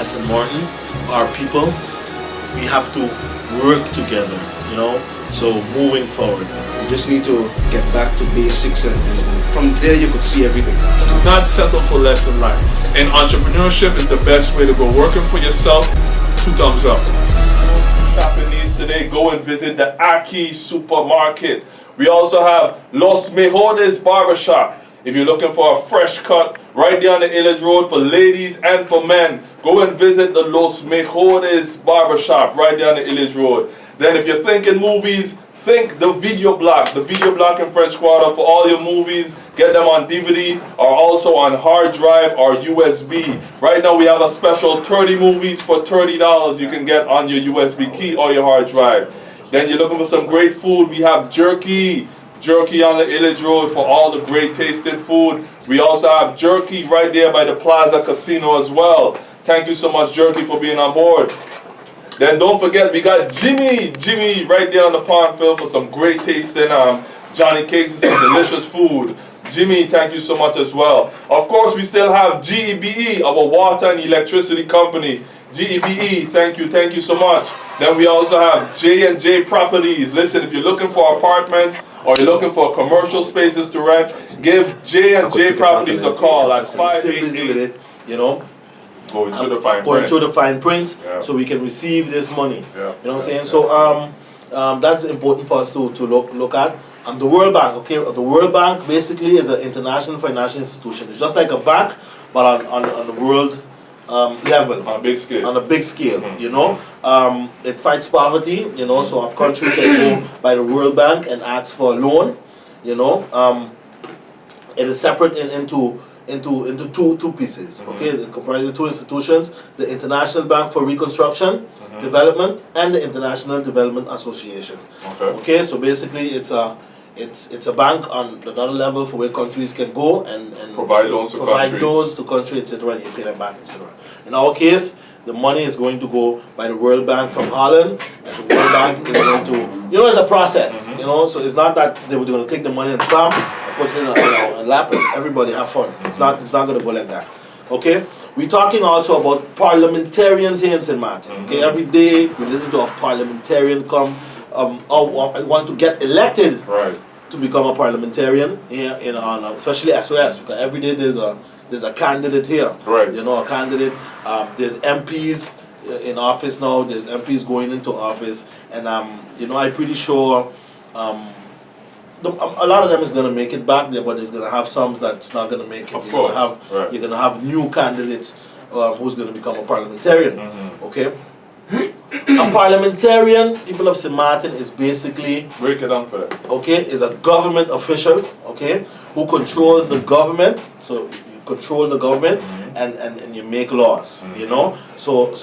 as in Maarten, our people, we have to work together, you know. So moving forward, you just need to get back to basics, and from there you could see everything. Do not settle for less in life. And entrepreneurship is the best way to go. Working for yourself, 2 thumbs up. Shopping needs today, go and visit the Aki supermarket. We also have Los Mejores Barbershop. If you're looking for a fresh cut, right there on the Village Road for ladies and for men, go and visit the Los Mejores Barbershop right there on the Village Road. Then if you're thinking movies, think the Video Block. The Video Block in French Quarter for all your movies. Get them on DVD or also on hard drive or USB. Right now we have a special 30 movies for $30 you can get on your USB key or your hard drive. Then you're looking for some great food, we have jerky. Jerky on the Village Road for all the great tasting food. We also have jerky right there by the Plaza Casino as well. Thank you so much, Jerky, for being on board. Then don't forget, we got Jimmy right there on the Pondville for some great tasting Johnny Cakes and some delicious food. Jimmy, thank you so much as well. Of course, we still have GEBE, our water and electricity company. GEBE, thank you so much. Then we also have J&J Properties. Listen, if you're looking for apartments or you're looking for commercial spaces to rent, give J&J Properties a call at 588. you know. Going through the fine going print. through the fine prints, Yeah. so we can receive this money. Yeah. You know what I'm saying? So that's important for us to look at. The World Bank, okay, the World Bank basically is an international financial institution. It's just like a bank, but on the world level. On a big scale. On a big scale, you know. It fights poverty, you know, so a country can go by the World Bank and ask for a loan, you know. It is separate into two pieces, okay. It comprises 2 institutions: the International Bank for Reconstruction Development and the International Development Association. Okay, so basically it's a bank on another level for where countries can go and provide loans to countries, etc. and you pay them back, etc. In our case, the money is going to go by the World Bank from Holland, and the World Bank is going to, you know, it's a process, you know, so it's not that they're going to take the money and bam, and put it in a lap and everybody have fun. It's not going to go like that. Okay? We're talking also about parliamentarians here in St. Maarten. Okay? Every day we listen to a parliamentarian come or want to get elected to become a parliamentarian here in especially SOS, because every day there's a candidate here. You know, a candidate. There's MPs in office now. There's MPs going into office, and you know, I'm pretty sure a lot of them is going to make it back there, but there's going to have some that's not going to make it. You're going to have new candidates who's going to become a parliamentarian. Okay. A parliamentarian, people of St. Maarten, is basically, break it down for them. Okay, is a government official, okay, who controls the government. So you control the government and you make laws, you know. So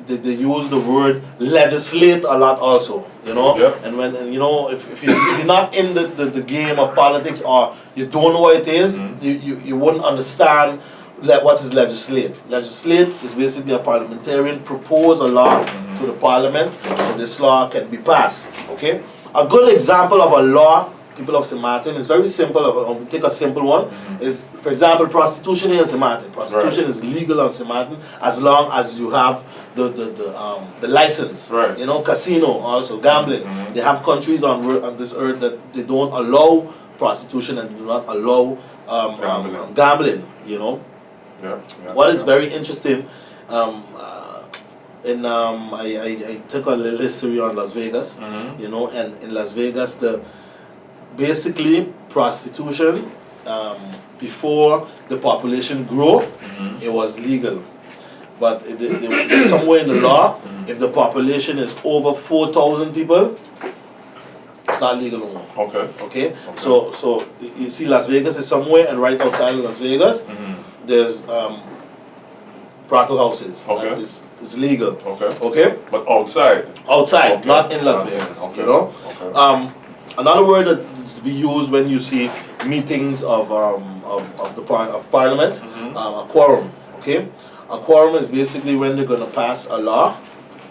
they use the word legislate a lot also, you know. And you know, if you're not in the game of politics, or you don't know what it is, you wouldn't understand what is legislate. Legislate is basically a parliamentarian propose a law to the parliament so this law can be passed. Okay? A good example of a law, people of St. Maarten, is very simple. Take a simple one. Is, for example, prostitution here in St. Maarten. Prostitution is legal on St. Maarten as long as you have the license. You know, casino, also gambling. They have countries on this earth that they don't allow prostitution and do not allow gambling. You know. What is very interesting, I took a little history on Las Vegas, you know, and in Las Vegas, basically prostitution, before the population grew, it was legal. But somewhere in the law, if the population is over 4,000 people, it's not legal no more. Okay. So you see, Las Vegas is somewhere, and right outside of Las Vegas, there's brothel houses. It's legal. Okay. But outside, not in Las Vegas. You know. Another word that's to be used when you see meetings of Parliament, a quorum. Okay. A quorum is basically when they're going to pass a law.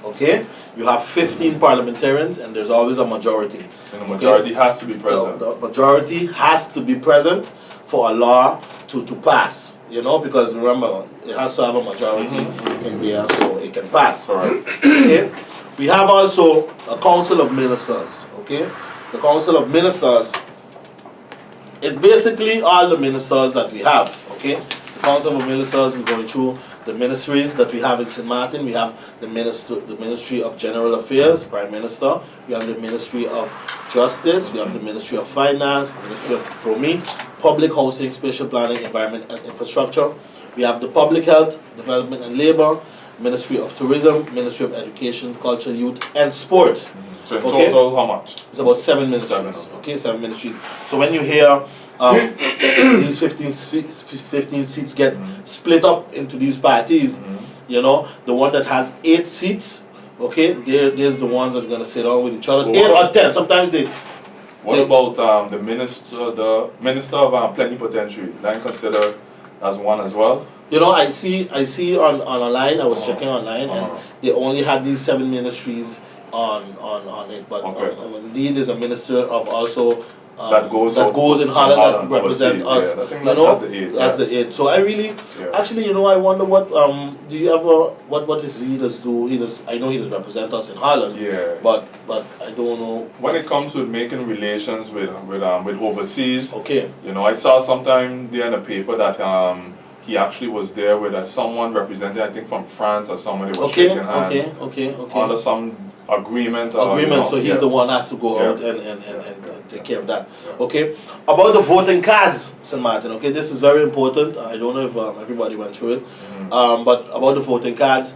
Okay. you have 15 parliamentarians, and there's always a majority. And the majority has to be present. The majority has to be present for a law to pass, you know, because remember, it has to have a majority in there so it can pass. Okay? We have also a Council of Ministers, okay? The Council of Ministers is basically all the ministers that we have, okay? The Council of Ministers, we're going through the ministries that we have in St. Maarten. We have the Ministry of General Affairs, Prime Minister. We have the Ministry of Justice. We have the Ministry of Finance, Ministry of Public Housing, Spatial Planning, Environment and Infrastructure. We have the Public Health, Development and Labor, Ministry of Tourism, Ministry of Education, Culture, Youth and Sport. So in total, how much? It's about 7 ministries. Okay, 7 ministries. So when you hear these 15 seats get split up into these parties, you know, the one that has 8 seats, okay, there's the ones that are going to sit down with each other. 8 or 10. Sometimes they. What about the minister of plenipotentiary? That considered as one as well? You know, I see on online. I was checking online, and they only had these 7 ministries on it. But indeed, there's a minister of also that goes in Holland that represent us. Yeah, I think you know, that's the 8. So I really, actually, you know, I wonder what do you ever what does he does do? I know he does represent us in Holland. Yeah. But I don't know. When it comes to making relations with overseas, okay. You know, I saw sometime there in the paper that he actually was there with someone representing, I think, from France or somebody was shaking hands. Okay. Under some agreement. So he's the one that has to go out and take care of that. Okay. About the voting cards, St. Maarten. Okay, this is very important. I don't know if everybody went through it, but about the voting cards.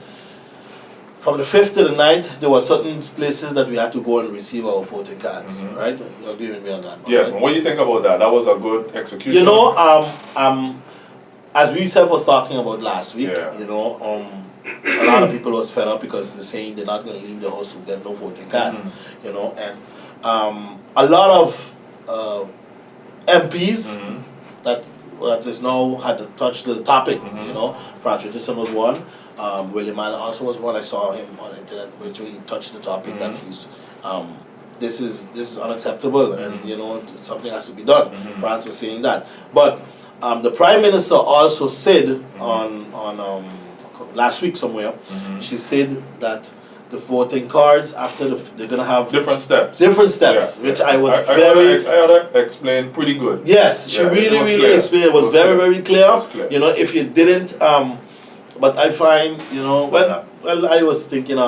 From the 5th to the 9th, there were certain places that we had to go and receive our voting cards, right? You agree with me on that? Yeah. Right? What do you think about that? That was a good execution. You know, as we was talking about last week, you know, a lot of people was fed up because they're saying they're not going to leave the house to get no voting card, you know, and a lot of MPs that is now had to touch the topic, you know. Frank Richardson was one, William Allen also was one. I saw him on the internet where he touched the topic that he's this is unacceptable, and you know, something has to be done. France was saying that, but the Prime Minister also said on last week somewhere, she said that the voting cards after they're gonna have different steps, which I was I explained pretty good. Yes, she really explained. It was very very clear. You know, if you didn't, but I find, you know, well I was thinking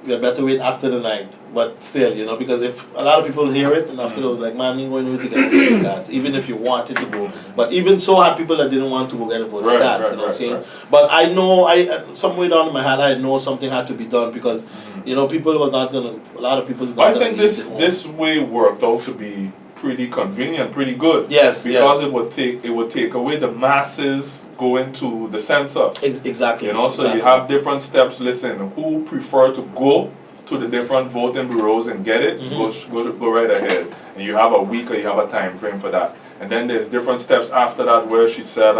we better wait after the 9th, but still, you know, because if a lot of people hear it and after it was like, man, I'm going to get a voting cards, even if you wanted to go. But even so, had people that didn't want to go get a voting cards, you know what I'm saying? But I know, somewhere down in my head, I know something had to be done because, you know, people was not going to, a lot of people is not going to. I think this way worked out to be pretty convenient, pretty good. Yes, because it would take away the masses going to the census. Exactly. You know, so you have different steps. Listen, who prefer to go to the different voting bureaus and get it? Go right ahead. And you have a week or you have a time frame for that. And then there's different steps after that where she said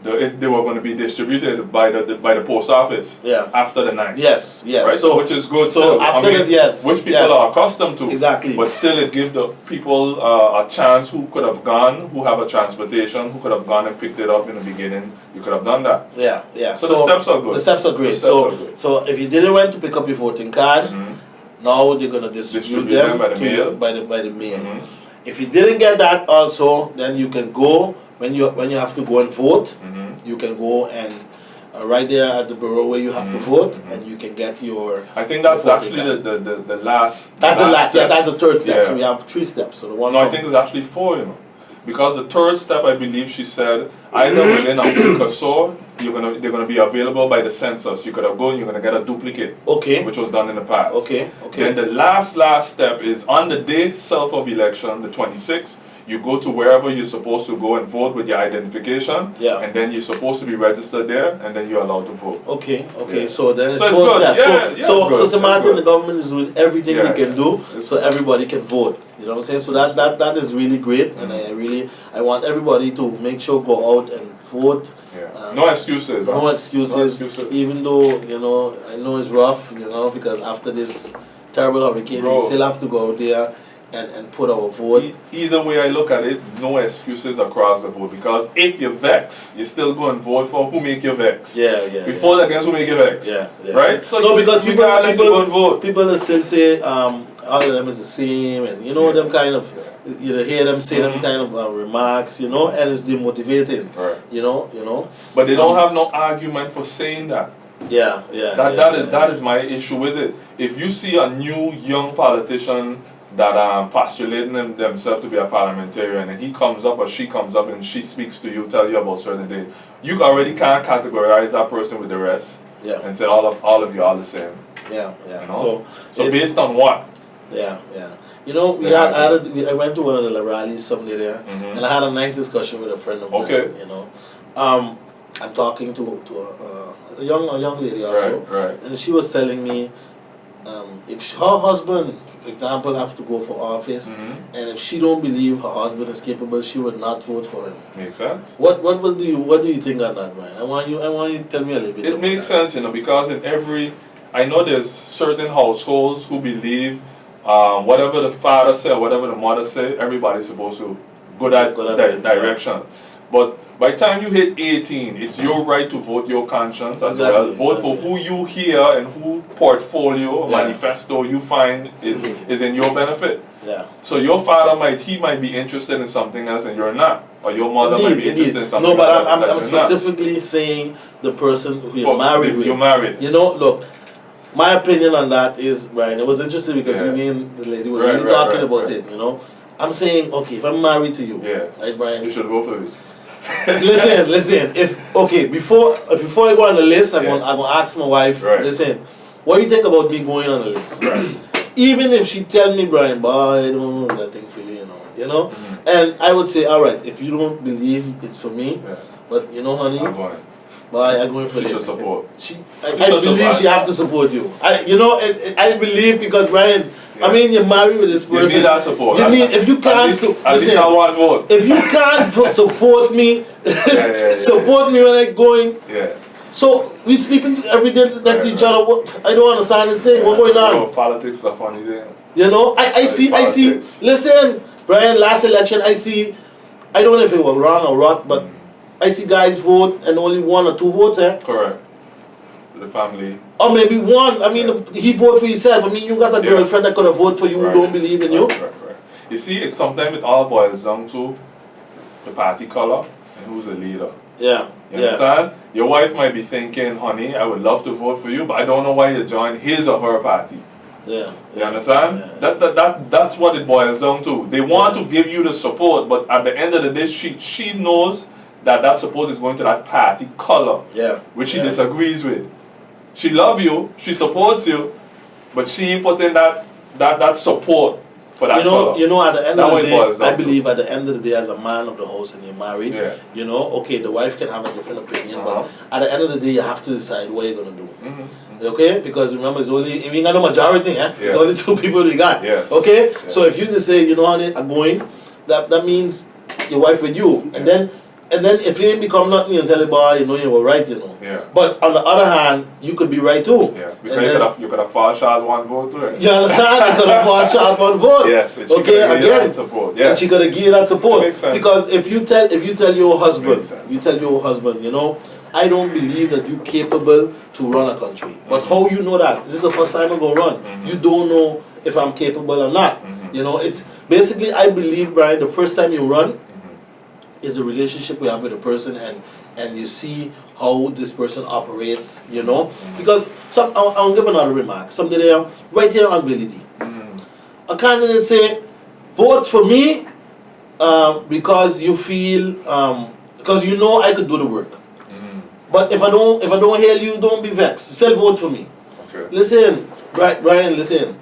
they were going to be distributed by the post office after the 9th. Yes. Right? So which is good. So after which people are accustomed to. Exactly. But still it gives the people a chance who could have gone, who have a transportation, who could have gone and picked it up in the beginning. You could have done that. Yeah. So the steps are good. The steps are great. So if you didn't want to pick up your voting card, now they're going to distribute them by the mail. If you didn't get that also, then you can go. When you have to go and vote, you can go and right there at the bureau where you have to vote, and you can get your. I think that's actually the last. That's the last. Step. Yeah, that's the third step. Yeah. So we have 3 steps. So the one. No, I think it's actually 4. You know, because the third step, I believe she said, either within a week or so, they're gonna be available by the census. You could have gone. You're gonna get a duplicate. Okay. Which was done in the past. Okay. Then the last step is on the day itself of election, the 26th. You go to wherever you're supposed to go and vote with your identification. Yeah. And then you're supposed to be registered there, and then you're allowed to vote. Okay. Yeah. So then it's So it's first good. step. Yeah, So it's good. so Maarten, It's the good. government is doing everything Yeah, they can do it's so everybody can vote. You know what I'm saying? So that is really great, and I want everybody to make sure go out and vote. Yeah. No excuses. No huh? excuses. No excuses. Even though I know it's rough. Because after this terrible hurricane, we Bro. still have to go out there and put our vote. Either way I look at it, no excuses across the board. Because if you're vexed, you're still going to vote for who make you vex. Yeah. We vote against who make you vex. Yeah. Right? So no, because people go and vote. will still say all of them is the same, and them kind of you hear them say them kind of remarks, and it's demotivating. Right. But they don't have no argument for saying that. Yeah. That is my issue with it. If you see a new young politician that postulating themselves to be a parliamentarian, and he comes up or she comes up and she speaks to you, tell you about certain things, you already can't categorize that person with the rest. Yeah. And say all of you are the same. Yeah. So based on what? Yeah. I went to one of the rallies someday there, and I had a nice discussion with a friend of mine. Okay. I'm talking to a young lady also, Right. and she was telling me if her husband, for example, have to go for office, and if she don't believe her husband is capable, she would not vote for him. Makes sense. What do you think on that, Brian? I want you to tell me a little bit. It makes sense, because I know there's certain households who believe whatever the father said, whatever the mother said, everybody's supposed to go that direction. But by the time you hit 18, it's your right to vote your conscience as well. Vote for who you hear and who portfolio, manifesto you find is in your benefit. Yeah. So your father might be interested in something else and you're not. Or your mother might be interested in something else. No, but I'm you're specifically saying the person who you're married with. You're married. Look, my opinion on that is, Brian, it was interesting because me and the lady were really talking about it, I'm saying, okay, if I'm married to you, right, Brian? You should vote for me. listen. Before I go on the list, I'm gonna ask my wife. Right. Listen, what do you think about me going on the list? Right. Even if she tell me, Brian, boy, I don't know nothing for you, and I would say, all right, if you don't believe it's for me, but honey, I'm going. boy, I'm going for She this. should support. I believe she have to support you. I believe because Brian. I mean, you're married with this person. You need that support. If you can't listen, I want vote. If you can't support me, support me when I'm going. Yeah. So we sleeping every day next to each other. I don't understand this thing. What's going on? Politics is a funny thing. I see. Listen, Brian. Last election, I don't know if it was wrong or right, but I see guys vote and only 1 or 2 votes. Correct. The family. Or maybe 1. I mean, he voted for himself. I mean, you got a girlfriend that could have voted for you who don't believe in you. Right. You see, sometimes it all boils down to the party color and who's the leader. Yeah. You understand? Your wife might be thinking, honey, I would love to vote for you, but I don't know why you join his or her party. Yeah. You understand? That's what it boils down to. They want to give you the support, but at the end of the day, she knows that support is going to that party color, which she disagrees with. She loves you, she supports you, but she ain't putting that support for that color. At the end of the day, I believe at the end of the day, as a man of the house and you're married, okay, the wife can have a different opinion, but at the end of the day, you have to decide what you're gonna do. Okay, because remember, we ain't got no majority. It's only 2 people we got. Yes. Okay, so if you just say, honey, I'm going, that means your wife with you, and then if you ain't become nothing, you tell the boy, you were right, Yeah. But on the other hand, you could be right too. Yeah. Because you could have fallen short 1 vote too. You understand? You could have fallen short 1 vote. Yes. And again. Support. And she gotta give you that support. Makes sense. Because if you tell your husband, I don't believe that you're capable to run a country. But how you know that? This is the first time I go run. You don't know if I'm capable or not. It's basically, I believe, Brian, the first time you run is a relationship we have with a person, and you see how this person operates, Because I'll give another remark. Something there, right here on Billy D. A candidate say, vote for me because you feel, because I could do the work. But if I don't hear you, don't be vexed. Still vote for me. Okay. Listen, Brian, listen.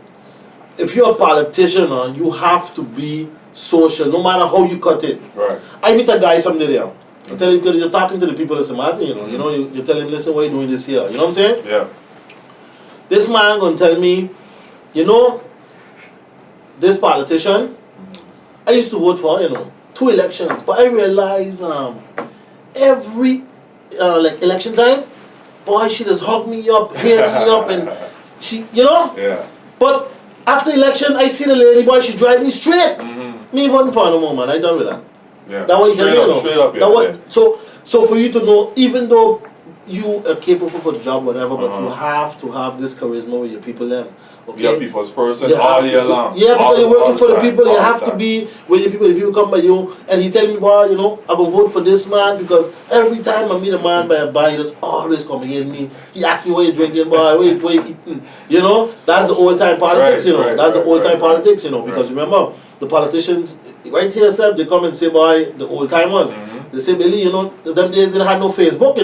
If you're a politician, you have to be social, no matter how you cut it. Right. I meet a guy someday there. I tell him, because you're talking to the people, listen, Maarten, you tell him, listen, why are you doing this here? You know what I'm saying? Yeah. This man gonna tell me, this politician, I used to vote for, 2 elections, but I realized every election time, boy, she just hug me up, hit me up, and she, Yeah. But after election, I see the lady, boy, she drive me straight. Me voting for no more, man. I done with that. Yeah. That what you tell me, Straight up, that what, so for you to know, even though you are capable for the job, whatever, but you have to have this charisma with your people, them. Okay? You're a people's person You have all to year be- long. Yeah, because you're working for the time, people. You all have the to time. be with your people. The people come by you, and he tell me, boy, I go vote for this man because every time I meet a man by a bar, he just always come against me. He asks me what you drinking, boy, what you eating. That's the old time politics. Right, That's the right, old time right, politics. right. Because remember the politicians right here, self, they come and say, boy, the old timers. They say, Billy, them days they had no Facebook.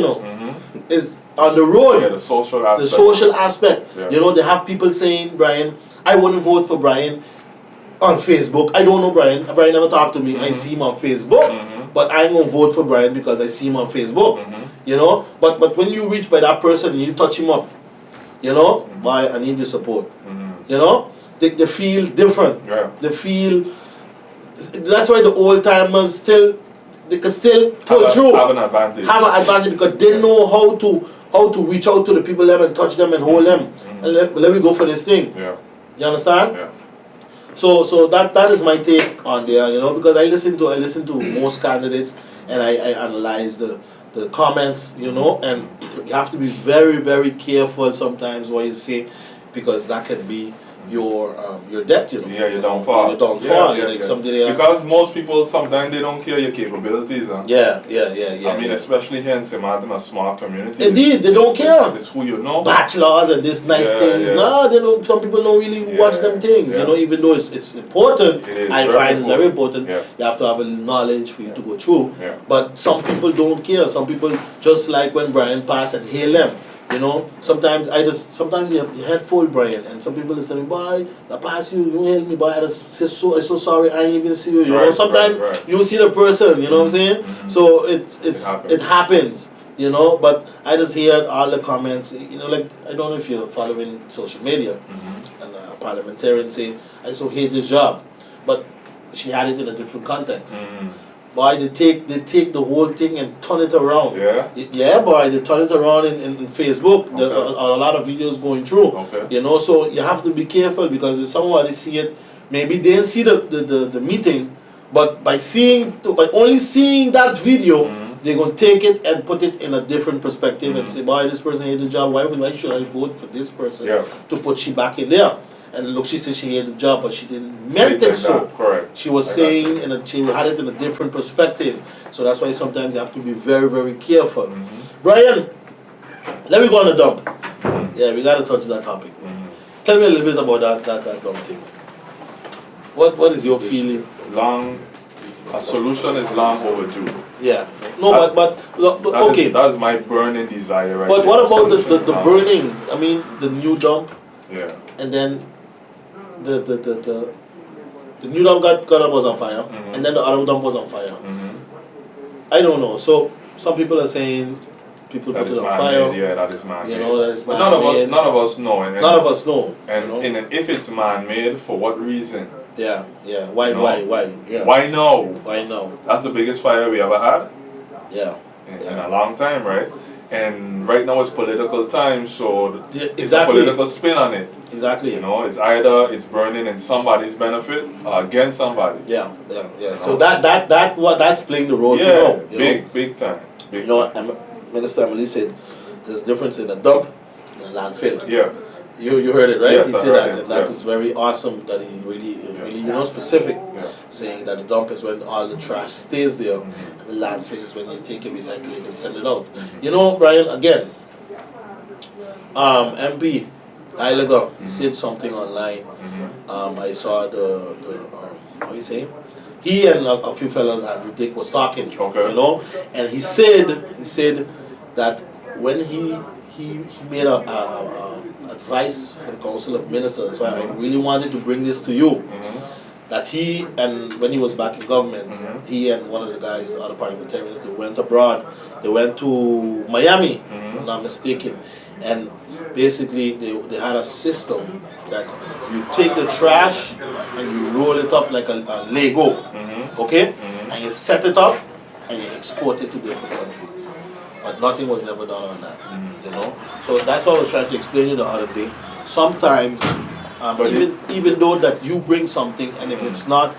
Is on the road. Yeah, the social aspect. The social aspect. Yeah. They have people saying, Brian, I wouldn't vote for Brian on Facebook. I don't know Brian. Brian never talked to me. I see him on Facebook. But I'm going to vote for Brian because I see him on Facebook. But when you reach by that person and you touch him up, boy, I need your support. They feel different. Yeah. They feel, that's why the old timers they can still pull through. Have an advantage. Have an advantage because they know how to reach out to the people them and touch them and hold them. And let me go for this thing. Yeah. You understand? Yeah. So that is my take on there, because I listen to most candidates and I analyze the comments, and you have to be very, very careful sometimes what you say because that can be your debt, Yeah, your downfall. Your downfall. Yeah, Like somebody because most people sometimes they don't care your capabilities. Huh? Yeah. I mean, especially here in St. Martin, a small community. Indeed, they don't care. It's who you know. Bachelors and this nice things. Yeah. No, they don't. Some people don't really watch them things. Yeah. Even though it's important. It is I very find it's very important. Yeah. You have to have a knowledge for you to go through. Yeah. But some people don't care. Some people just like when Brian passed and hail them. Sometimes your head full, Brian, and some people just tell me, boy, I pass you hail me, boy, I just say I'm so sorry, I didn't even see you. Right, Sometimes right. you see the person, you know what I'm saying? So it happens. But I just hear all the comments, like, I don't know if you're following social media, and a parliamentarian say, I so hate this job, but she had it in a different context. Boy, they take the whole thing and turn it around. Yeah? Yeah, boy, they turn it around in Facebook. Okay. There are a lot of videos going through. Okay. So you have to be careful because if somebody see it, maybe they didn't see the meeting, but by only seeing that video, they're gonna take it and put it in a different perspective and say, boy, this person hated the job. Why should I vote for this person to put she back in there? And look, she said she hated the job, but she didn't meant it so. Correct. She was saying, she had it in a different perspective. So that's why sometimes you have to be very, very careful. Brian, let me go on the dump. Yeah, we gotta touch that topic. Tell me a little bit about that dump thing. What is your feeling? A solution is long overdue. Yeah. No, but okay. That's my burning desire right But there. what about the Solution is long. burning? I mean, the new dump, Yeah. and then the new dump was on fire, and then the other dump was on fire. I don't know. So some people are saying people That put is it on man-made. fire. Yeah, that is man-made. That is But man-made. none of us know. And None of us know. And if it's man-made, for what reason? Yeah. Why? Yeah. Why now? Why now? That's the biggest fire we ever had Yeah. in a long time, right? And right now it's political time, so it's a exactly. political spin on it. Exactly. It's either it's burning in somebody's benefit or against somebody. Yeah. So that's playing the role Yeah, too. big time. Big Minister Emily said there's a difference in a dump and a landfill. Yeah. You heard it, right? Yes, He I said heard that, it, and that yeah. is very awesome that he really specific, Yeah. saying that the dump is when all the trash stays there, and the landfill is when you take it, recycle it, and send it out. Brian, again, MP Ilaga, he said something online. I saw the what you say? He and a few fellas, Andrew Dick, was talking. Okay. And he said that when he made a advice for the Council of Ministers. So I really wanted to bring this to you. that he, and when he was back in government, he and one of the guys, the other parliamentarians, they went abroad. They went to Miami, if I'm not mistaken. And basically they had a system that you take the trash and you roll it up like a Lego, okay? And you set it up and you export it to different countries. But nothing was never done on that, you know? So that's what I was trying to explain to you the other day. Sometimes, even though that you bring something and if it's not,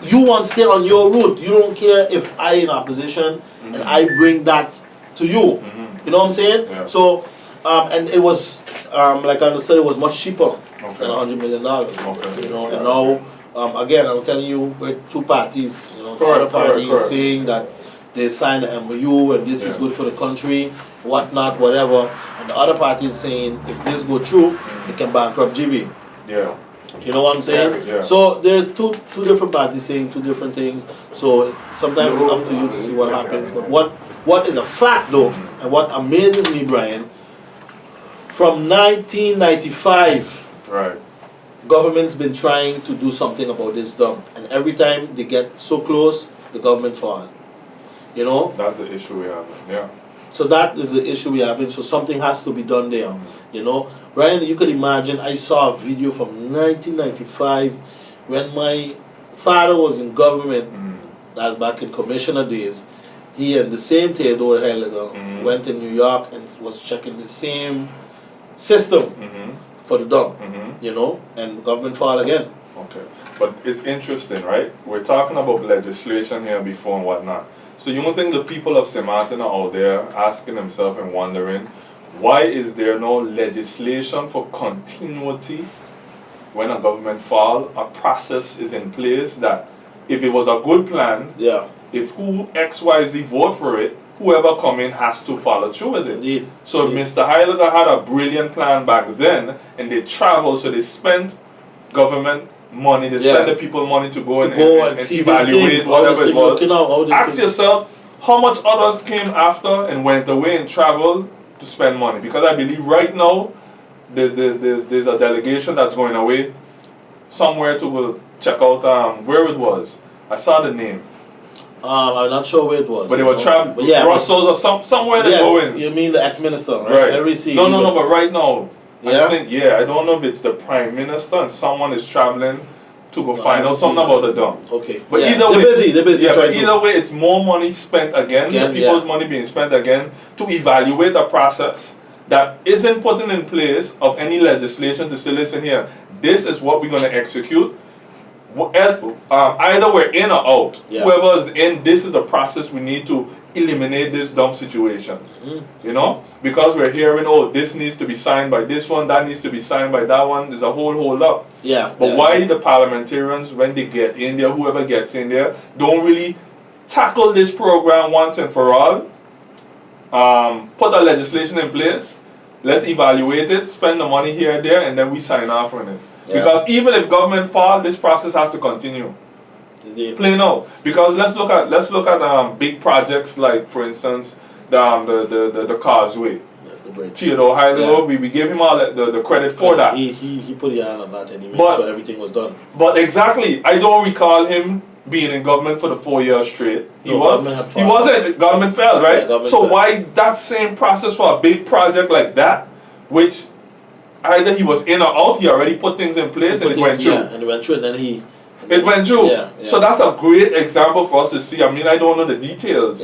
you want to stay on your route. You don't care if I in opposition and I bring that to you. You know what I'm saying? Yeah. So, and it was, like I understood, it was much cheaper than $100 million. Okay. You know, and now, again, I'm telling you, we're two parties. You know, the Correct, other party correct. is saying that they signed the MOU and this is good for the country, whatnot, whatever. And the other party is saying if this go through, it can bankrupt GB. Yeah. You know what I'm saying? Yeah. So there's two different parties saying two different things. So sometimes it's up to you to see what happens. But what is a fact though, and what amazes me, Brian, from 1995, Right. government's been trying to do something about this dump, and every time they get so close, the government fall. You know? That's the issue we have. Yeah. So that is the issue we're having. So something has to be done there. You know, Brian, you could imagine. I saw a video from 1995 when my father was in government. That's back in commissioner days. He and the same Theodore Heiliger went to New York and was checking the same system for the dump. You know, and government fall again. Okay. But it's interesting, right? We're talking about legislation here before and whatnot. So you don't think the people of St. Maarten are out there asking themselves and wondering, why is there no legislation for continuity when a government fall? A process is in place that if it was a good plan, if who XYZ vote for it, whoever come in has to follow through with it. Indeed. So if Mr. Heiliger had a brilliant plan back then and they traveled, so they spent government money, they spend the people money to go and see evaluate whatever it was. Ask yourself, yourself, how much others came after and went away and traveled to spend money? Because I believe right now there's a delegation that's going away somewhere to go check out where it was. I saw the name. I'm not sure where it was. But they were traveling, Brussels or somewhere they're going. You mean the ex-minister, right? No, but right now, Yeah? I don't know if it's the Prime Minister and someone is traveling to go find out something about the dump. Okay. But either they're way, busy. but either way, it's more money spent again, the people's money being spent again to evaluate a process that isn't putting in place of any legislation to say, listen here, this is what we're going to execute. Either we're in or out. Whoever is in, this is the process we need to eliminate this dump situation. You know, because we're hearing, oh, this needs to be signed by this one, that needs to be signed by that one. There's a whole hold up. But why the parliamentarians, when they get in there, whoever gets in there, don't really tackle this program once and for all? Put a legislation in place. Let's evaluate it, spend the money here and there, and then we sign off on it. Because even if government fall, this process has to continue. Plain out. Because let's look at big projects like, for instance, the causeway. Theodore Heiliger, we gave him all the credit for that. He put his hand on that and he made sure everything was done. But exactly, I don't recall him being in government for the 4 years straight. He wasn't. Government fell, right? So why that same process for a big project like that, which either he was in or out, he already put things in place and it went through. And it went through and then it went through. So that's a great example for us to see. I mean, I don't know the details.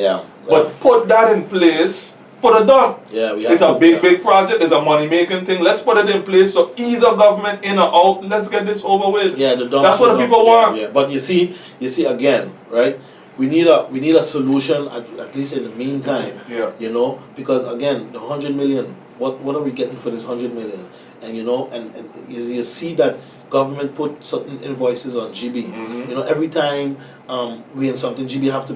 But put that in place for the dump. It's a big project. It's a money-making thing. Let's put it in place so either government in or out, let's get this over with. The dump. That's what the people want. But you see again, right? We need a solution at least in the meantime. You know, because again, the 100 million. What are we getting for this 100 million? And you know, and you see that government put certain invoices on GB. You know, every time we in something, GB have to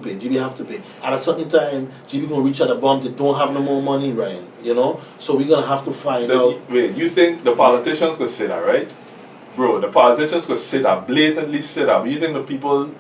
pay. At a certain time, GB gonna reach at a bump. They don't have no more money, Ryan. You know, so we're gonna have to find out. Wait, you think the politicians could say that, right? Bro, the politicians could say that, blatantly say that. You think the people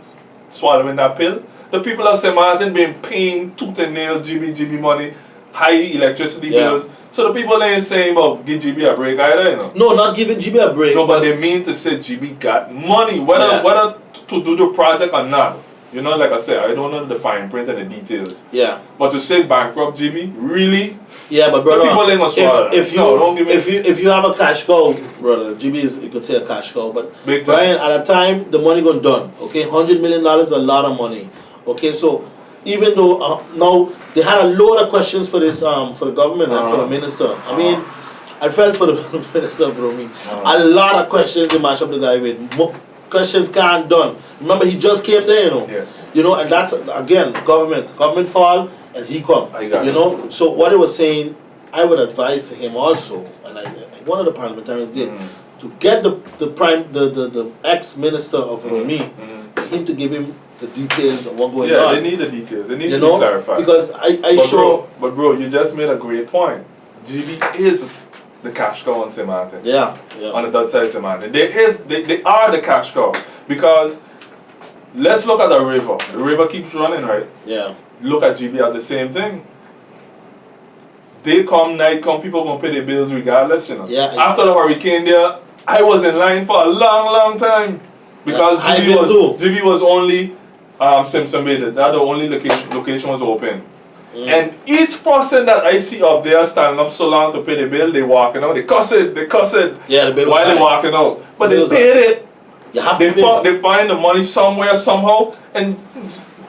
swallowing that pill? The people of St. Maarten been paying tooth and nail GB money high electricity Yeah. bills. So the people ain't saying about give GB a break either, you know. No, not giving GB a break. No, but they mean to say GB got money, whether to do the project or not. You know, like I said, I don't know the fine print and the details. Yeah. But to say bankrupt GB, really? Yeah, but brother, people ain't gonna swallow that. if you No, don't give me- if you have a cash cow, brother, GB is, you could say, a cash cow. But Big time. Brian, at a time the money gone done. Okay, $100 million is a lot of money. Okay, so even though now they had a load of questions for this for the government and for the minister. I mean, I felt for the minister for me. A lot of questions they mash up the guy with. Questions can't done. Remember, he just came there, you know. Yeah. You know, and that's again government fall and he come. I got you know. So what he was saying, I would advise to him also, and one of the parliamentarians did, to get the ex-minister of Romi, for him to give him the details of what going on. Yeah, they need the details. They need to be clarified. Because But bro, you just made a great point. GB is the cash cow on St. Maarten. Yeah. On the Dutch side of St. Maarten. They are the cash cow. Because let's look at the river. The river keeps running, right? Yeah. Look at GB at the same thing. Day come, night come, people gonna pay their bills regardless, you know. Yeah. After the hurricane there, I was in line for a long time. Because GB was only Simpson Bay. That the only location was open. And each person that I see up there standing up so long to pay the bill, they walking out. They cuss it. Yeah, the bill was while they high. walking out. But The they bill was paid it. You have They to pay. find the money somewhere, somehow. And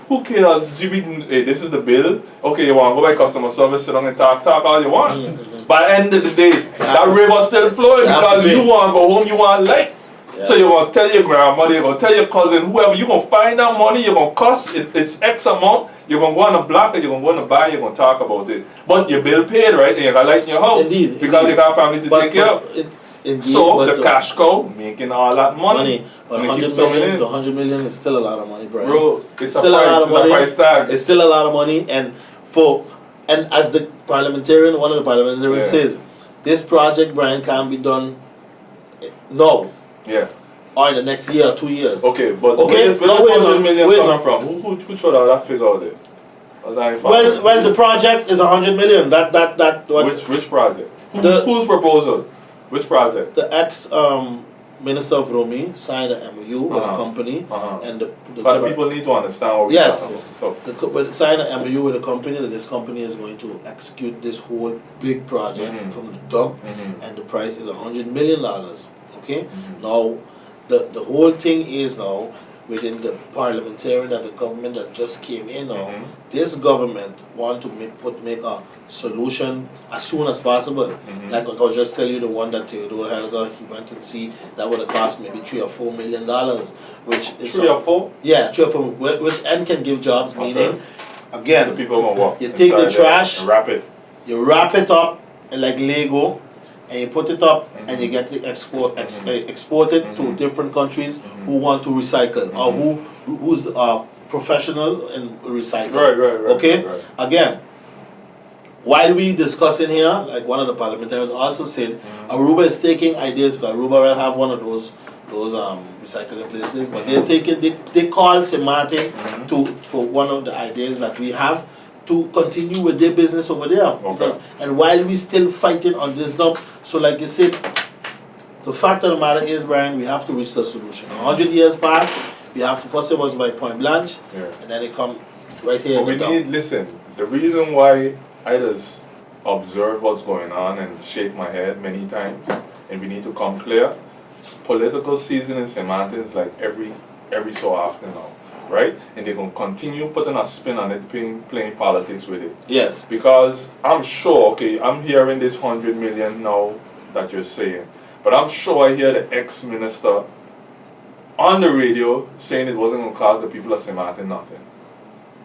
who cares? GB, hey, this is the bill. Okay, you want to go by customer service, sit down and talk all you want. By the end of the day, that river still flowing because you want to go home, you want light. Yeah. So you're going to tell your grandmother, you're going to tell your cousin, whoever, you're going to find that money, you're going to cost, it's X amount, you're going to go on the block, and you're going to go on the bar, you're going to talk about it. But your bill paid, right? And you got light in your house. Indeed. Because you got family to take care of. So the cash cow making all that money. But And it 100 keeps coming million, in. the 100 million is still a lot of money, bro. Bro, it's still a lot of money. It's a price tag. It's still a lot of money, and as the parliamentarian, one of the parliamentarians says, this project, Brian, can't be done now. Yeah. Or in the next year or 2 years. Okay, but Okay, where this no, 100 million wait, coming from? Who threw out that figure out there? Was that Well, the project is 100 million. Which project? The- Whose proposal? Which project? The ex minister of Romi signed an MOU with a company, and But the people need to understand what we're Yes. talking about. So, but signed an MOU with a company that this company is going to execute this whole big project from the dump, and the price is $100 million. Okay, now the whole thing is now within the parliamentarian and the government that just came in now. This government want to make a solution as soon as possible. Like I was just telling you, the one that Theodore Helga, he went and see, that would have cost maybe $3 or $4 million, which is 3 or 4? Yeah, 3 or 4, which and can give jobs. Meaning, again, The people gonna walk. you take the inside there trash, and wrap it. you wrap it up like Lego, and you put it up, and you get to export it to different countries who want to recycle, or who's professional in recycling. Right. Okay. Right. Again, while we discussing here, like one of the parliamentarians also said, Aruba is taking ideas, because Aruba will have one of those recycling places, but they're taking they call St. Maarten for one of the ideas that we have to continue with their business over there. Okay. And while we still fighting on this now, so like you said, the fact of the matter is, Brian, we have to reach the solution. 100 years pass, we have to, first it was by Point Blanche, and then it come right here. But listen, the reason why I just observe what's going on and shake my head many times, and we need to come clear, political season in St. Maarten is like every so often now. Right? And they're going to continue putting a spin on it, playing politics with it. Yes. Because I'm sure, okay, I'm hearing this 100 million now that you're saying, but I'm sure I hear the ex-minister on the radio saying it wasn't going to cost the people of St. Maarten nothing.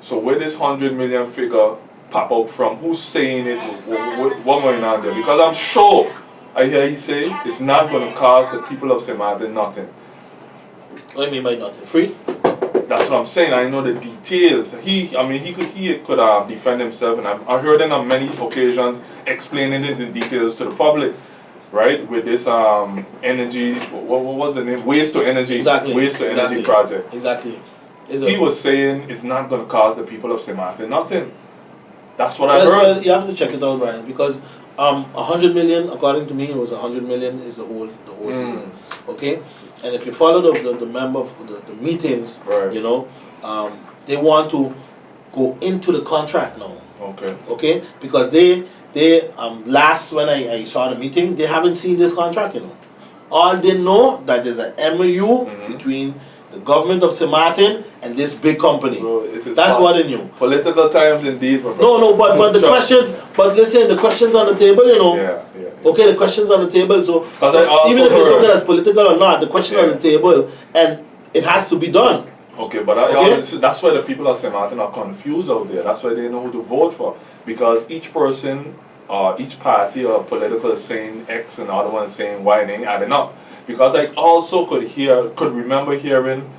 So where this 100 million figure pop out from, who's saying it, what's going on there? Because I'm sure I hear he say it's not going to cost the people of St. Maarten nothing. What do you mean by nothing? Free? That's what I'm saying. I know the details. He could defend himself, and I heard him on many occasions explaining the details to the public, right? With this energy, what was the name? Waste to energy. Exactly. Waste to energy project. Exactly. He was saying it's not going to cost the people of St. Maarten nothing. That's what I heard. Well, you have to check it out, Brian, because 100 million, according to me, it was 100 million is the whole deal. Okay, and if you follow the member of the meetings, Right. you know, they want to go into the contract now. Okay. Okay, because they last when I saw the meeting, they haven't seen this contract, you know. All they know that there's an MOU between the government of St. Maarten and this big company. Bro, That's what they knew. Political times indeed, my brother. No, but the questions, but listen, the questions on the table, you know. Yeah. Okay, the questions on the table. So I also even if you look heard- at it as political or not, the question on the table, and it has to be done. Okay, but Okay. that's why the people of St. Martin are confused out there. That's why they know who to vote for. Because each person, each party or political is saying X and the other one is saying Y and ain't adding up. Because I also could remember hearing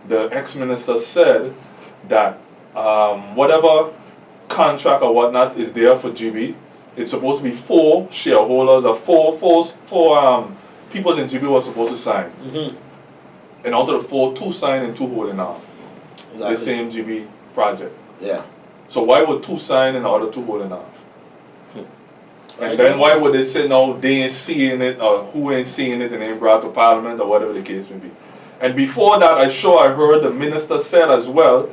the ex-minister said that whatever contract or whatnot is there for GB, it's supposed to be 4 shareholders or four people in GB were supposed to sign. And out of the 4, 2 sign and 2 holding off. Exactly. The same GB project. Yeah. So why would 2 sign and the other 2 holding off? Right. And then why would they say no, they ain't seeing it, or who ain't seeing it and ain't brought to parliament, or whatever the case may be. And before that, I heard the minister said as well,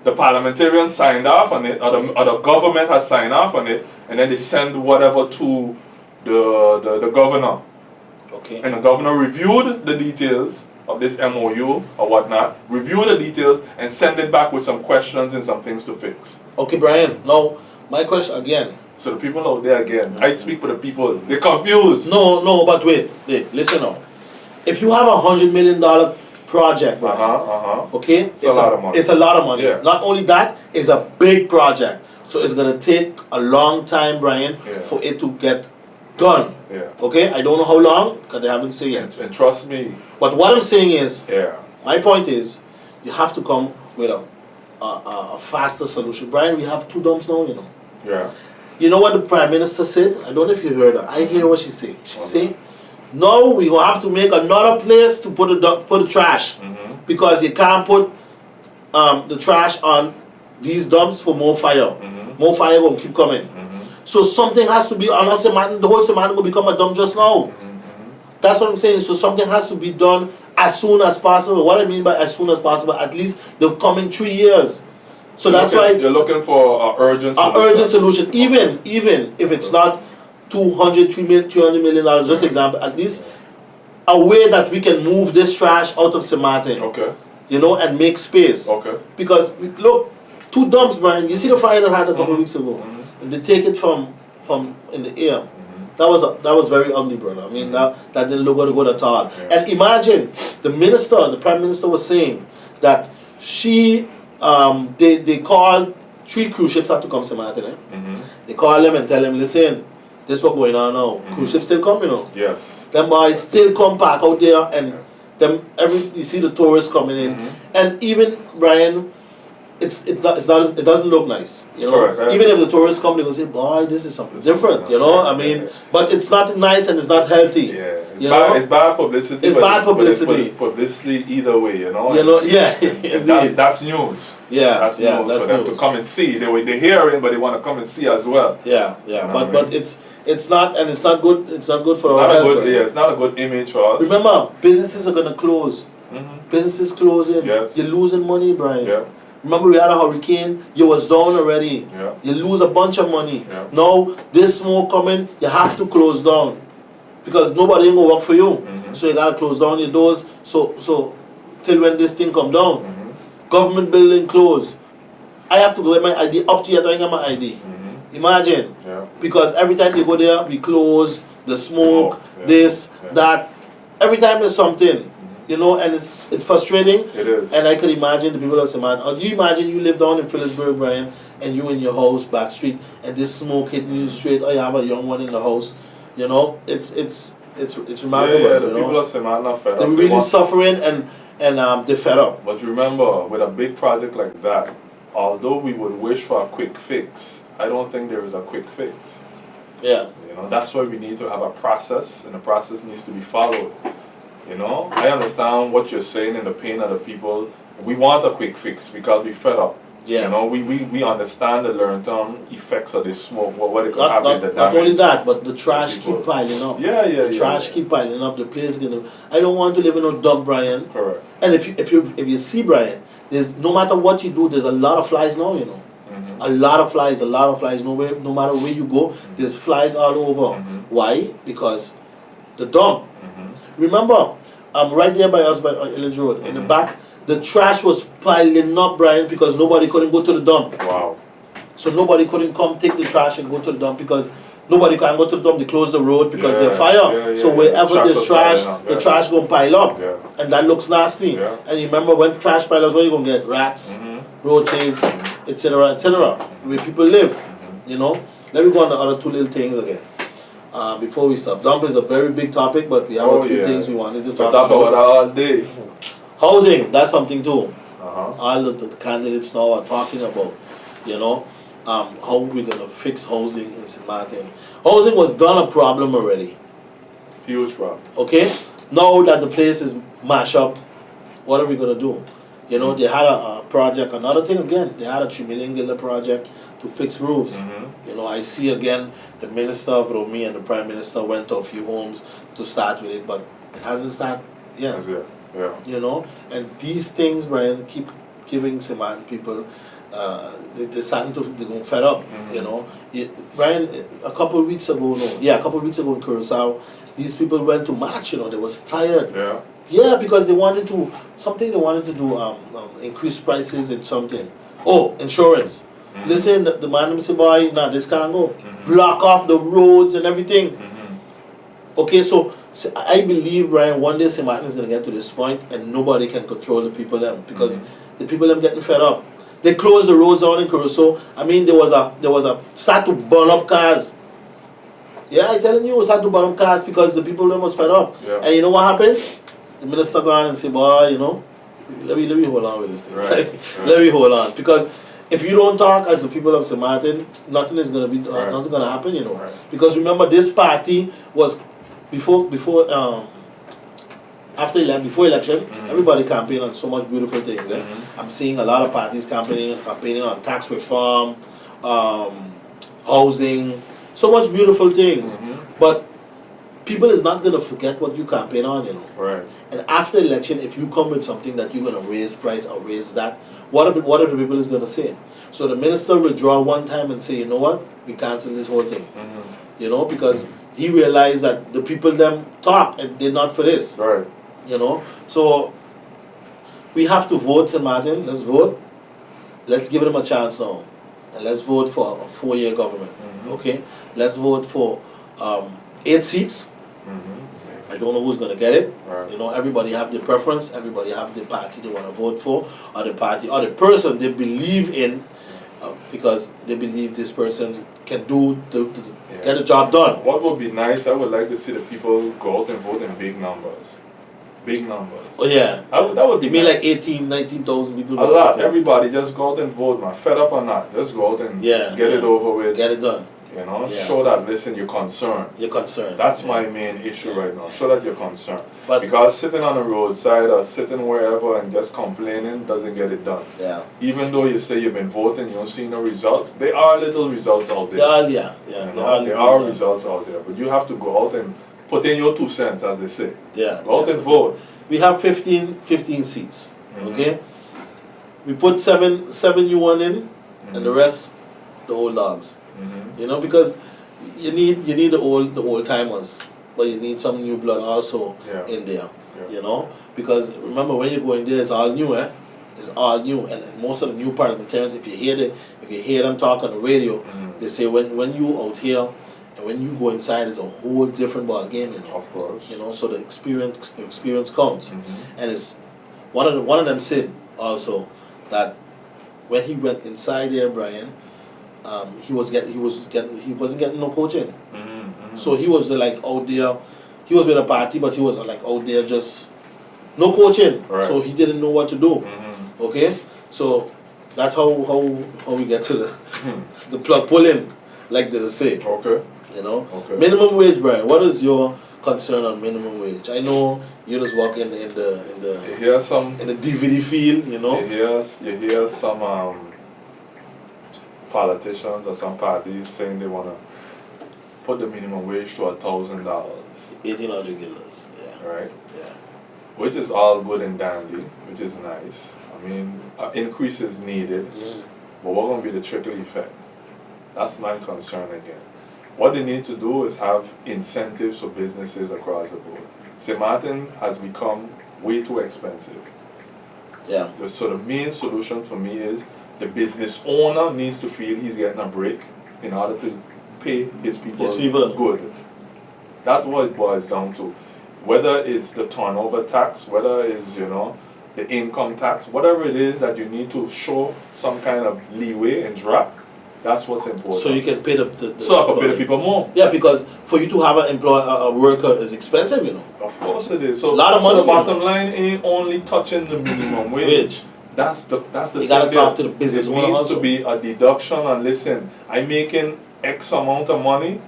the parliamentarians signed off on it, or the government had signed off on it, and then they send whatever to the governor. Okay. And the governor reviewed the details of this MOU or whatnot, reviewed the details, and send it back with some questions and some things to fix. Okay, Brian. Now, my question again. So the people out there again, I speak for the people, they're confused. No, but wait, listen now. If you have $100 million project, Brian, okay, It's a lot of money. It's a lot of money. Yeah. Not only that, it's a big project. So it's gonna take a long time, Brian, Yeah. for it to get done. Yeah. Okay, I don't know how long because they haven't said yet. And trust me, But what I'm saying is, yeah. my point is, you have to come with a faster solution. Brian, we have 2 dumps now, you know. Yeah. You know what the Prime Minister said? I don't know if you heard her. I hear what she said. She said, no, we will have to make another place to put the trash. Because you can't put the trash on these dumps for more fire. More fire will keep coming. So something has to be on us, the whole Seman will become a dump just now. That's what I'm saying. So something has to be done as soon as possible. What I mean by as soon as possible, at least the coming 3 years. So that's why you're looking for an urgent solution. urgent solution. Even if it's not $300 million, just example, at least a way that we can move this trash out of St. Maarten. Okay. You know, and make space. Okay. Because look, 2 dumps, Brian. You see the fire that had a couple of weeks ago. And they take it from in the air. That was very ugly, brother. I mean, that didn't look good at all. Yeah. And imagine the Prime Minister was saying that they called 3 cruise ships had to come to Maarten. They call them and tell them, listen, this is what going on now. Cruise ships still come, you know. Yes. Them boys still come back out there, and you see the tourists coming in, and even Brian, it doesn't look nice, you know. Correct, even if the tourists come, they will say, boy, this is something different, you know. I mean, but it's not nice and it's not healthy. Yeah. It's bad publicity. It's bad publicity. Publicity either way, you know. You know, yeah. And that's news. Yeah, That's news that's for them news. to come and see. They hear it, but they want to come and see as well. Yeah. You know But what I mean? it's not good. It's not good for It's our not a health. good. Brian. Yeah, it's not a good image for us. Remember, businesses are gonna close. Businesses closing. Yes. You're losing money, Brian. Yeah. Remember, we had a hurricane. You was down already. Yeah. You lose a bunch of money. Yeah. Now this smoke coming, you have to close down because nobody ain't gonna work for you. So you gotta close down your doors. So till when this thing come down, government building close. I have to go get my ID. Up to yet I ain't got my ID. Imagine. Yeah. Because every time you go there, we close the smoke, Yeah. this, Yeah. that. Every time there's something, you know, and it's frustrating. It is. And I could imagine the people of Seman. Or you imagine you live down in Phillipsburg, Brian, and you in your house, back street, and this smoke hitting you straight. Or you have a young one in the house. You know, it's remarkable. Yeah, the you people know? of Seman are fed up. They're They really want- suffering and they're fed up. But remember, with a big project like that, although we would wish for a quick fix, I don't think there is a quick fix. Yeah. You know, that's why we need to have a process, and the process needs to be followed. You know, I understand what you're saying and the pain of the people. We want a quick fix because we fed up. Yeah. You know, we understand the long-term effects of this smoke, what it could have in the damage. Not only that, but the trash people. keep piling up. The trash keep piling up. The place gonna. I don't want to live in a dog, Brian. Correct. And if you see, Brian, there's no matter what you do, there's a lot of flies now. You know, a lot of flies. No matter where you go, there's flies all over. Why? Because the dump. Remember, right there by us by Illage Road, in the back, the trash was piling up, Brian, because nobody couldn't go to the dump. Wow. So nobody couldn't come take the trash and go to the dump because nobody can go to the dump. They close the road because there's fire. So wherever there's trash, the trash gonna pile up, and that looks nasty. And you remember when trash piles up, what you gonna get? Rats, roaches, etc., etc. Where people live, you know. Let me go on the other two little things again. Before we stop, dump is a very big topic, but we have a few things we wanted to talk about. All day. Housing, that's something too. All the candidates now are talking about, you know, how we're going to fix housing in St. Maarten. Housing was done a problem already. Huge problem. Okay? Now that the place is mashed up, what are we going to do? You know, they had a project, another thing again, they had a $3 million project to fix roofs. You know, I see again, the Minister of Romi and the Prime Minister went to a few homes to start with it, but it hasn't started yet. You know, and these things, Brian, keep giving St. Maarten people, they're starting to, they're going fed up, you know. Brian, a couple of weeks ago in Curacao, these people went to march, you know, they was tired. Yeah, because they wanted to, increase prices in something. Oh, insurance. Listen, the man say, boy, nah, this can't go. Block off the roads and everything. Okay, so I believe, Brian, one day St. Maarten is going to get to this point and nobody can control the people them because the people them getting fed up. They closed the roads down in Curacao. I mean, there was a start to burn up cars. Yeah, I'm telling you, start to burn up cars because the people them was fed up. And you know what happened? The minister gone and said, boy, you know, let me hold on with this thing. Let me hold on. Because if you don't talk as the people of St. Maarten, nothing is going to be, nothing's going to happen, you know. Because remember, this party was before election, everybody campaigning on so much beautiful things. I'm seeing a lot of parties campaigning on tax reform, housing, so much beautiful things. But people is not gonna forget what you campaign on, you know. And after election, if you come with something that you're gonna raise price or raise that, what are the people is gonna say? So the minister withdraw one time and say, you know what, we cancel this whole thing. You know, because he realized that the people them talk and they're not for this. You know, so we have to vote, St. Maarten. Let's vote. Let's give them a chance now, and let's vote for a 4-year government. Okay, let's vote for 8 seats. I don't know who's gonna get it. You know, everybody have their preference. Everybody have the party they want to vote for, or the party or the person they believe in, because they believe this person can do get the job done. What would be nice? I would like to see the people go out and vote in big numbers. Big numbers. Oh yeah. That would be You mean nice. like 18, 19,000 people? A lot. Everybody just go out and vote, man. Fed up or not, just go out and get it over with. Get it done. You know, show that, listen, you're concerned. You're concerned. That's my main issue right now. Show that you're concerned. But because sitting on the roadside or sitting wherever and just complaining doesn't get it done. Even though you say you've been voting, you don't see no results. There are little results out there. There are results out there. But you have to go out and put in your 2 cents, as they say. Go out and vote. We have 15 seats. Okay? We put seven new one in, and the rest, the old dogs. You know, because you need the old timers, but you need some new blood also in there. You know, because remember when you go in there, it's all new, It's all new, and most of the new parliamentarians, if you hear them talk on the radio, they say when you out here and when you go inside, it's a whole different ball game. You know? Of course. You know, so the experience counts, and it's one of them said also that when he went inside there, Brian. He wasn't getting no coaching. So he was like out there. He was with a party, but he was like out there just no coaching. So he didn't know what to do. Okay, so that's how we get to the plug pulling, like they say. Okay. You know, minimum wage, Brian. What is your concern on minimum wage? I know you just work in the you hear some in the DVD field. You know, you hear some politicians or some parties saying they want to put the minimum wage to $1,000, 1,800 guilders. Yeah. right? Yeah. Which is all good and dandy, which is nice. I mean, increase is needed, but what going to be the trickle effect? That's my concern again. What they need to do is have incentives for businesses across the board. St. Maarten has become way too expensive. Yeah. So the main solution for me is the business owner needs to feel he's getting a break in order to pay his people good. That's what it boils down to. Whether it's the turnover tax, whether it's, the income tax, whatever it is that you need to show some kind of leeway and drop, that's what's important. So you can pay the so I can pay the people more. Yeah, because for you to have a worker is expensive, Of course it is. So, a lot of money, the bottom line ain't only touching the minimum wage. That's the you gotta talk to the business owner. There needs also to be a deduction and listen, I'm making X amount of money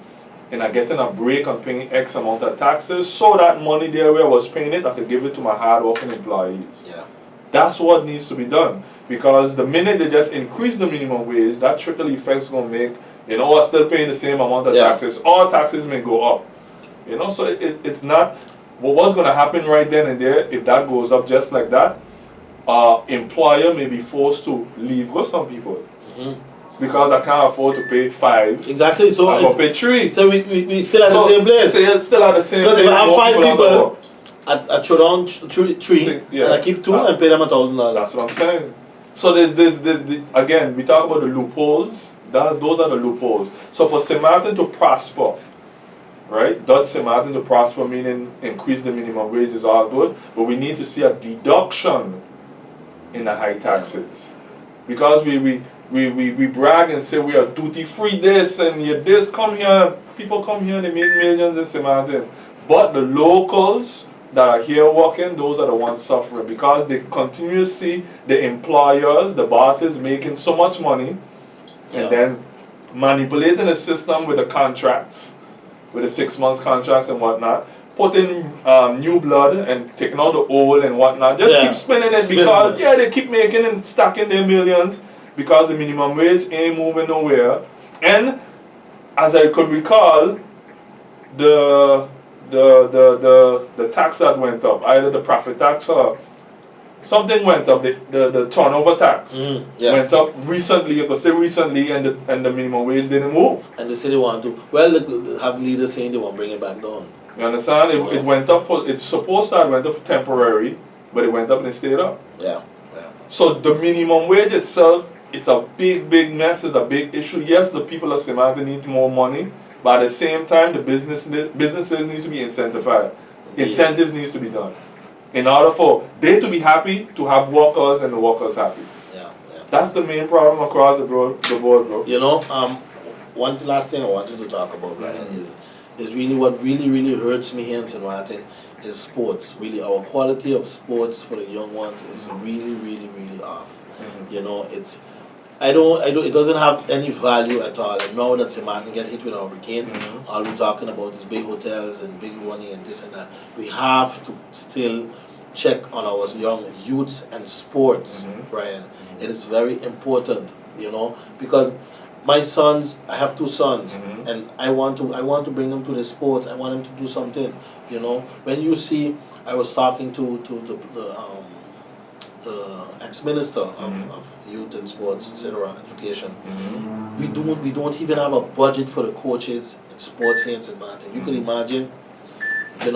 and I'm getting a break on paying X amount of taxes, so that money there where I was paying it, I could give it to my hard-working employees. Yeah. That's what needs to be done. Because the minute they just increase the minimum wage, that trickle effect is going to make, we're still paying the same amount of taxes. All taxes may go up. So it's not, what's going to happen right then and there, if that goes up just like that, employer may be forced to leave with some people. Because I can't afford to pay 5. Exactly. So I pay 3. So we still at the same place. Still at the same place. Because if I have 5 people, I throw down 3 and I keep 2 and pay them $1,000. That's what I'm saying. So again, we talk about the loopholes. Those are the loopholes. So for St. Maarten to prosper, right? Does St. Maarten to prosper, meaning increase the minimum wage is all good, but we need to see a deduction in the high taxes. Because we brag and say we are duty free this and this, come here, people come here and they make millions in St. Maarten. But the locals that are here working, those are the ones suffering because they continue to see the employers, the bosses making so much money and then manipulating the system with the contracts, with the 6 months contracts and whatnot, putting new blood and taking out the old and whatnot. Just keep spending it because they keep making and stacking their millions because the minimum wage ain't moving nowhere. And as I could recall, the tax that went up, either the profit tax or something went up, the turnover tax went up recently, you could say recently, and the minimum wage didn't move. And they say they want to, they have leaders saying they want to bring it back down. You understand? It went up it's supposed to have went up for temporary, but it went up and it stayed up. Yeah. So the minimum wage itself, it's a big mess, it's a big issue. Yes, the people of St. Maarten need more money, but at the same time, the businesses need to be incentivized. Incentives needs to be done. In order for they to be happy, to have workers and the workers happy. Yeah. That's the main problem across the board, bro. One last thing I wanted to talk about, Brian, is really what really hurts me here in St. Maarten is sports. Really, our quality of sports for the young ones is really off. It doesn't have any value at all. And now that St. Maarten get hit with a hurricane, all we're talking about is big hotels and big money and this and that. We have to still check on our young youths and sports, Brian. It is very important, because my sons, I have 2 sons, and I want to bring them to the sports. I want them to do something, When you see, I was talking to the ex-minister of youth and sports, etc., education. We don't even have a budget for the coaches in sports here in St. Maarten. You can imagine, and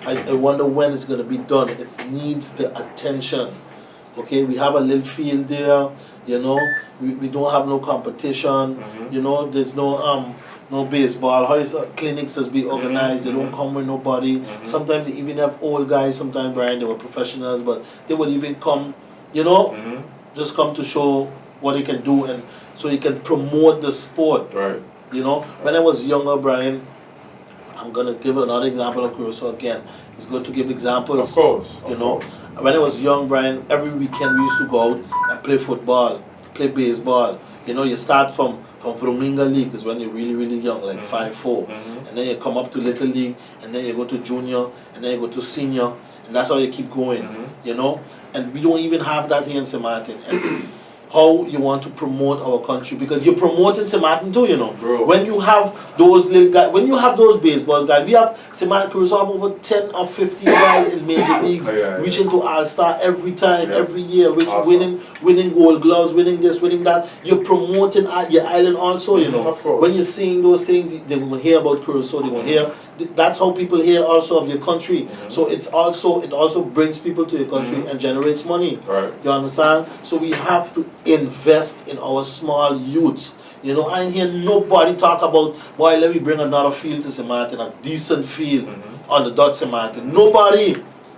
I wonder when it's gonna be done. It needs the attention. Okay, we have a little field there, we don't have no competition, there's no baseball. How is clinics that's be organized? They don't come with nobody. Sometimes they even have old guys. Sometimes, Brian, they were professionals, but they would even come, just come to show what they can do, and so you can promote the sport. Right. When I was younger, Brian, I'm gonna give another example of Curacao again. It's good to give examples. Of course. When I was young, Brian, every weekend we used to go out and play football, play baseball. You start from Flamingo League is when you're really young, like 5'4", and then you come up to Little League, and then you go to Junior, and then you go to Senior, and that's how you keep going, And we don't even have that here in St. Maarten. And how you want to promote our country, because you're promoting St. Maarten too, you know. Bro. When you have those little guys, when you have those baseball guys, we have St. Maarten Crusoe have over 10 or 15 guys in major leagues, reaching to All-Star every time, every year, which winning gold gloves, winning this, winning that. You're promoting your island also, you know. Of course. When you're seeing those things, they will hear about Curaçao, they will hear. That's how people hear also of your country. So it also brings people to your country and generates money. Right. You understand? So we have to invest in our small youths. You know, I ain't hear nobody talk about, boy, let me bring another field to St. Maarten, a decent field on the dot St. Maarten. Nobody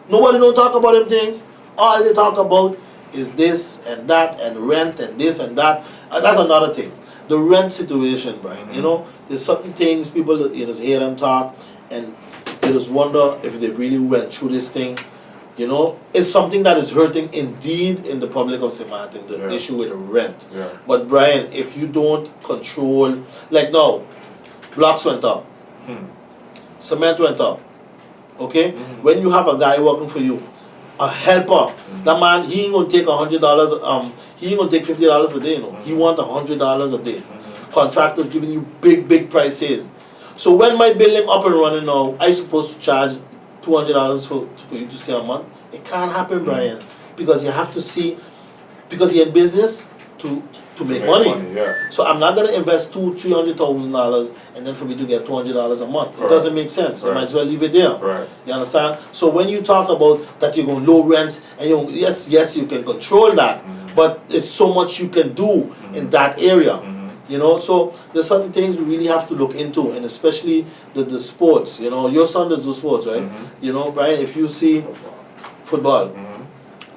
don't talk about them things. All they talk about is this and that and rent and this and that. And that's another thing. The rent situation, Brian. You know, there's certain things people you just hear them talk and you just wonder if they really went through this thing. You know, it's something that is hurting indeed in the public of St. Maarten, the issue with the rent. But Brian, if you don't control, like now, blocks went up, cement went up, okay? When you have a guy working for you, a helper, that man, he ain't gonna take $100, he ain't gonna take $50 a day, you know. He want $100 a day. Contractors giving you big prices. So when my building up and running now, I supposed to charge $200 for you to stay a month? It can't happen, Brian, because you have to see, because you're in business to make money. So I'm not gonna invest $200,000-$300,000 and then for me to get $200 a month. It doesn't make sense. I might as well leave it there. You understand? So when you talk about that you're going low rent and yes you can control that, but there's so much you can do in that area. You know, so there's certain things we really have to look into, and especially the sports. You know, your son does do sports, right? You know, Brian, if you see football,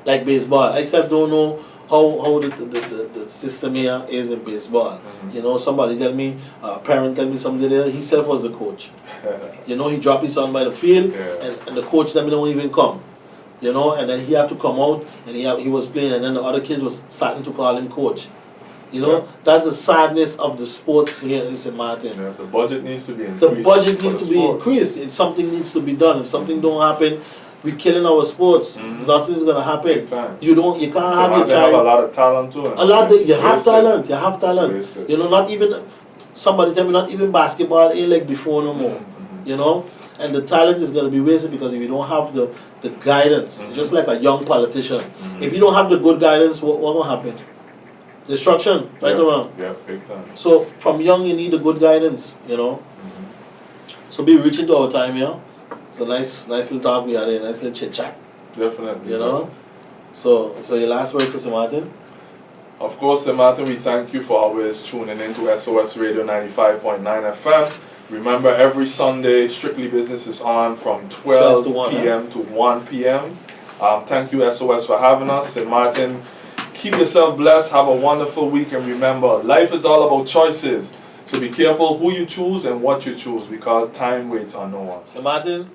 like baseball, I still don't know how the system here is in baseball. You know, somebody tell me, a parent tell me something there, he himself was the coach. You know, he dropped his son by the field, and the coach them don't even come. You know, and then he had to come out, and he was playing, and then the other kids was starting to call him coach. You know, that's the sadness of the sports here in St. Maarten. The budget needs to be increased. The budget needs to be increased. It's something needs to be done. If something don't happen, we're killing our sports. Nothing's gonna happen. You can't have your child. Have a lot of talent too. You have talent. You have talent. You know, not even somebody tell me not even basketball ain't like before no more. You know, and the talent is gonna be wasted because if you don't have the guidance, just like a young politician, if you don't have the good guidance, what gonna happen? Destruction, right around. Yeah, big time. So from young you need a good guidance, you know. So be reaching to our time here. It's a nice little talk we had, a nice little chit chat. Definitely. You know. So your last words for St. Maarten? Of course, St. Maarten, we thank you for always tuning into SOS Radio 95.9 FM. Remember, every Sunday, Strictly Business is on from 12 p.m. to 1 p.m. Thank you, SOS, for having us. St. Maarten, keep yourself blessed. Have a wonderful week. And remember, life is all about choices. So be careful who you choose and what you choose, because time waits on no one. St. Maarten,